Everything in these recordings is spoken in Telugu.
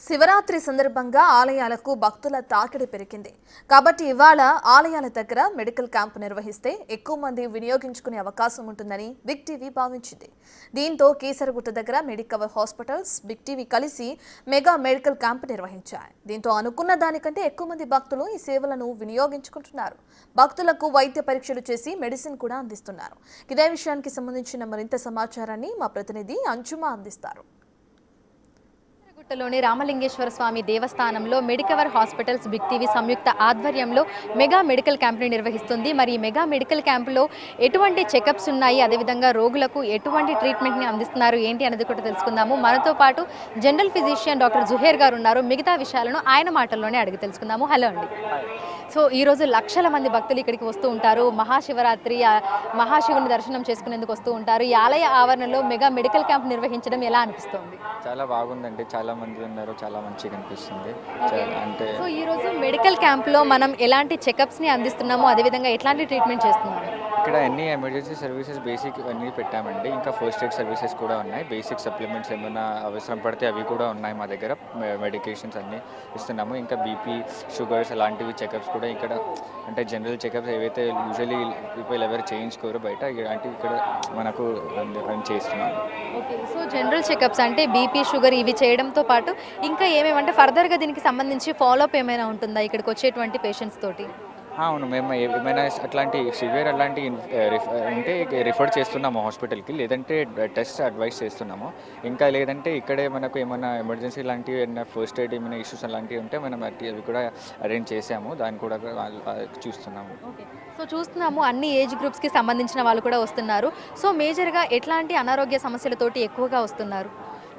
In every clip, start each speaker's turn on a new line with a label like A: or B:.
A: శివరాత్రి సందర్భంగా ఆలయాలకు భక్తుల తాకిడి పెరిగింది. కాబట్టి ఇవాళ ఆలయాల దగ్గర మెడికల్ క్యాంప్ నిర్వహిస్తే ఎక్కువ మంది వినియోగించుకునే అవకాశం ఉంటుందని బిగ్ టీవీ భావించింది. దీంతో కీసరగుట్ట దగ్గర మెడికవర్ హాస్పిటల్స్, బిగ్ టీవీ కలిసి మెగా మెడికల్ క్యాంప్ నిర్వహించాయి. దీంతో అనుకున్న దానికంటే ఎక్కువ మంది భక్తులు ఈ సేవలను వినియోగించుకుంటున్నారు. భక్తులకు వైద్య పరీక్షలు చేసి మెడిసిన్ కూడా అందిస్తున్నారు. ఇదే విషయానికి సంబంధించిన మరింత సమాచారాన్ని మా ప్రతినిధి అంజుమా అందిస్తారు.
B: లోని రామలింగేశ్వర స్వామి దేవస్థానంలో మెడికవర్ హాస్పిటల్స్, బిగ్ టీవీ సంయుక్త ఆధ్వర్యంలో మెగా మెడికల్ క్యాంప్ని నిర్వహిస్తుంది. మరి ఈ మెగా మెడికల్ క్యాంపులో ఎటువంటి చెకప్స్ ఉన్నాయి, అదేవిధంగా రోగులకు ఎటువంటి ట్రీట్మెంట్ని అందిస్తున్నారు ఏంటి అనేది కూడా తెలుసుకుందాము. మనతో పాటు జనరల్ ఫిజిషియన్ డాక్టర్ జుహేర్ గారు ఉన్నారు. మిగతా విషయాలను ఆయన మాటల్లోనే అడిగి తెలుసుకుందాము. హలో అండి. సో ఈరోజు లక్షల మంది భక్తులు ఇక్కడికి వస్తూ ఉంటారు. మహాశివరాత్రి, మహాశివుని దర్శనం చేసుకునేందుకు వస్తూ ఉంటారు. ఈ ఆలయ ఆవరణలో మెగా మెడికల్ క్యాంప్ నిర్వహించడం ఎలా అనిపిస్తుంది?
C: చాలా బాగుందండి. చాలా మంది ఉన్నారు, చాలా మంచిగా అనిపిస్తుంది. అంటే
B: సో ఈరోజు మెడికల్ క్యాంప్లో మనం ఎలాంటి చెకప్స్ని అందిస్తున్నాము, అదేవిధంగా ఎట్లాంటి ట్రీట్మెంట్ చేస్తున్నాము?
C: ఇక్కడ అన్ని ఎమర్జెన్సీ సర్వీసెస్ బేసిక్ అన్నీ పెట్టామండి. ఇంకా ఫస్ట్ ఎయిడ్ సర్వీసెస్ కూడా ఉన్నాయి. బేసిక్ సప్లిమెంట్స్ ఏమైనా అవసరం పడితే అవి కూడా ఉన్నాయి మా దగ్గర. మెడికేషన్స్ అన్నీ ఇస్తున్నాము. ఇంకా బీపీ, షుగర్స్ అలాంటివి చెకప్స్ కూడా ఇక్కడ, అంటే జనరల్ చెకప్స్ ఏవైతే యూజువలీ పీపుల్ ఎవరు చేయించుకోరు బయట, ఇలాంటివి ఇక్కడ మనకు చేస్తున్నాము.
B: ఓకే. సో జనరల్ చెకప్స్ అంటే బీపీ, షుగర్ ఇవి చేయడంతో పాటు ఇంకా ఏమేమంటే ఫర్దర్గా దీనికి సంబంధించి ఫాలోఅప్ ఏమైనా ఉంటుందా ఇక్కడికి వచ్చేటువంటి పేషెంట్స్ తోటి?
C: అవును, మేము ఏమైనా అట్లాంటి సివియర్ అలాంటి ఉంటే రిఫర్ చేస్తున్నాము హాస్పిటల్కి, లేదంటే టెస్ట్ అడ్వైస్ చేస్తున్నాము. ఇంకా లేదంటే ఇక్కడే మనకు ఏమైనా ఎమర్జెన్సీ లాంటివి, ఏమైనా ఫస్ట్ ఎయిడ్ ఏమైనా ఇష్యూస్ అలాంటివి ఉంటే మనం అవి కూడా అరేంజ్ చేసాము. దాన్ని కూడా చూస్తున్నాము.
B: సో చూస్తున్నాము అన్ని ఏజ్ గ్రూప్స్కి సంబంధించిన వాళ్ళు కూడా వస్తున్నారు. సో మేజర్గా ఎట్లాంటి అనారోగ్య సమస్యలతోటి ఎక్కువగా వస్తున్నారు?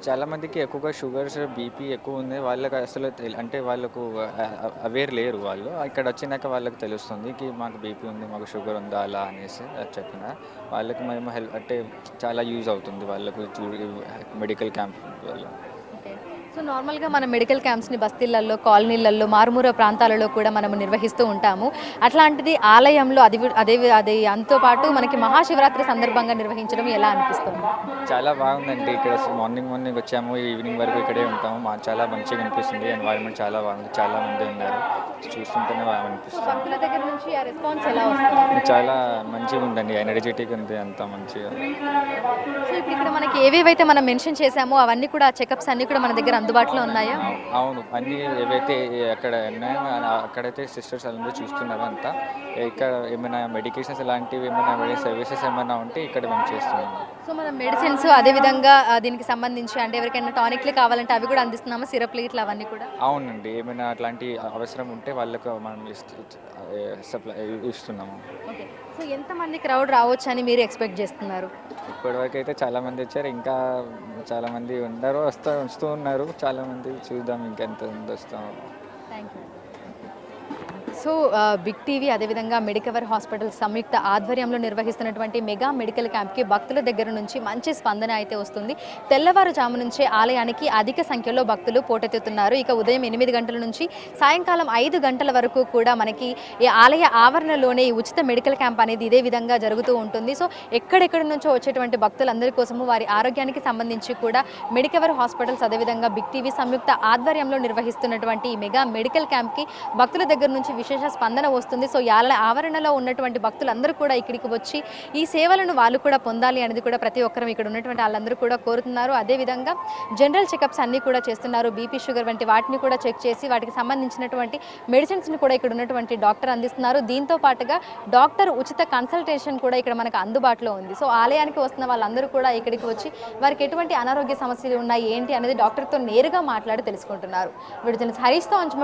C: చాలామందికి ఎక్కువగా షుగర్స్, బీపీ ఎక్కువ ఉంది. వాళ్ళకి అసలు అంటే వాళ్ళకు అవేర్ లేరు. వాళ్ళు ఇక్కడ వచ్చినాక వాళ్ళకి తెలుస్తుంది కి మాకు బీపీ ఉంది, మాకు షుగర్ ఉందా అలా అనేసి చెప్పిన వాళ్ళకి మేము హెల్ప్ అంటే చాలా యూజ్ అవుతుంది వాళ్ళకు మెడికల్ క్యాంప్ వల్ల.
B: సో నార్మల్గా మనం మెడికల్ క్యాంప్స్ని బస్తీలలో, కాలనీలలో, మారుమూల ప్రాంతాలలో కూడా మనము నిర్వహిస్తూ ఉంటాము. అట్లాంటిది ఆలయంలో అది అంతో పాటు మనకి మహాశివరాత్రి సందర్భంగా నిర్వహించడం ఎలా అనిపిస్తుంది?
C: చాలా బాగుందండి. ఇక్కడ మార్నింగ్ వచ్చాము, ఈవినింగ్ వరకు ఇక్కడే ఉంటాము. మాకు చాలా మంచిగా అనిపిస్తుంది. ఎన్వైరన్మెంట్ చాలా బాగుంది. చాలా మంది ఉన్నారు, చూస్తుంటేనే బాగా అనిపిస్తుంది.
B: భక్తుల దగ్గర నుంచి ఆ రెస్పాన్స్ ఎలా వస్తుంది?
C: చాలా మంచిగా ఉందండి, ఎనర్జెటిక్ ఉంది, అంత మంచిగా.
B: సో ఇప్పుడు ఇక్కడ మనకి ఏవేవైతే మనం మెన్షన్ చేసామో అవన్నీ కూడా చెకప్స్ అన్నీ కూడా మన దగ్గర అందుబాటులో ఉన్నాయా?
C: అవును, అన్నీ ఏవైతే అక్కడ ఉన్నాయో అక్కడైతే సిస్టర్స్ అందరూ చూస్తున్నారు అంతా. ఇక్కడ ఏమైనా మెడికేషన్స్ ఇలాంటివి ఏమైనా సర్వీసెస్ ఏమైనా ఉంటే ఇక్కడ మేము చేస్తున్నాము.
B: సో మనం మెడిసిన్స్ అదేవిధంగా దీనికి సంబంధించి అంటే ఎవరికైనా టానిక్లు కావాలంటే అవి కూడా అందిస్తున్నాము, సిరప్లు ఇట్లా అవన్నీ కూడా?
C: అవునండి, ఏమైనా అట్లాంటి అవసరం ఉంటే వాళ్ళకు మనం సప్లై ఇస్తున్నాము.
B: ఓకే. సో ఎంతమంది క్రౌడ్ రావచ్చు అని మీరు ఎక్స్పెక్ట్ చేస్తున్నారు?
C: ఇప్పటివరకు అయితే చాలామంది వచ్చారు, ఇంకా చాలామంది ఉన్నారు, వస్తూ ఉన్నారు చాలామంది. చూద్దాం ఇంకెంత మంది వస్తాము.
B: Thank you. So Big TV అదేవిధంగా మెడికవర్ హాస్పిటల్ సంయుక్త ఆధ్వర్యంలో నిర్వహిస్తున్నటువంటి మెగా మెడికల్ క్యాంప్కి భక్తుల దగ్గర నుంచి మంచి స్పందన అయితే వస్తుంది. తెల్లవారుజాము నుంచే ఆలయానికి అధిక సంఖ్యలో భక్తులు పోటెత్తుతున్నారు. ఇక ఉదయం 8 గంటల నుంచి సాయంకాలం 5 గంటల వరకు కూడా మనకి ఈ ఆలయ ఆవరణలోనే ఈ ఉచిత మెడికల్ క్యాంప్ అనేది ఇదే విధంగా జరుగుతూ ఉంటుంది. సో ఎక్కడెక్కడి నుంచో వచ్చేటువంటి భక్తులందరి కోసము వారి ఆరోగ్యానికి సంబంధించి కూడా మెడికవర్ హాస్పిటల్స్ అదేవిధంగా బిగ్ టీవీ సంయుక్త ఆధ్వర్యంలో నిర్వహిస్తున్నటువంటి ఈ మెగా మెడికల్ క్యాంప్కి భక్తుల దగ్గర నుంచి విశేష స్పందన వస్తుంది. సో ఆవరణలో ఉన్నటువంటి భక్తులందరూ కూడా ఇక్కడికి వచ్చి ఈ సేవలను వాళ్ళు కూడా పొందాలి అనేది కూడా ప్రతి ఒక్కరు ఇక్కడ ఉన్నటువంటి వాళ్ళందరూ కూడా కోరుతున్నారు. అదేవిధంగా జనరల్ చెకప్స్ అన్నీ కూడా చేస్తున్నారు. బీపీ, షుగర్ వంటి వాటిని కూడా చెక్ చేసి వాటికి సంబంధించినటువంటి మెడిసిన్స్ని కూడా ఇక్కడ ఉన్నటువంటి డాక్టర్ అందిస్తున్నారు. దీంతో పాటుగా డాక్టర్ ఉచిత కన్సల్టేషన్ కూడా ఇక్కడ మనకు అందుబాటులో ఉంది. సో ఆలయానికి వస్తున్న వాళ్ళందరూ కూడా ఇక్కడికి వచ్చి వారికి ఎటువంటి అనారోగ్య సమస్యలు ఉన్నాయి ఏంటి అనేది డాక్టర్తో నేరుగా మాట్లాడి తెలుసుకుంటున్నారు. వీడియో జర్నలిస్ట్ హరీష్తో అంచు.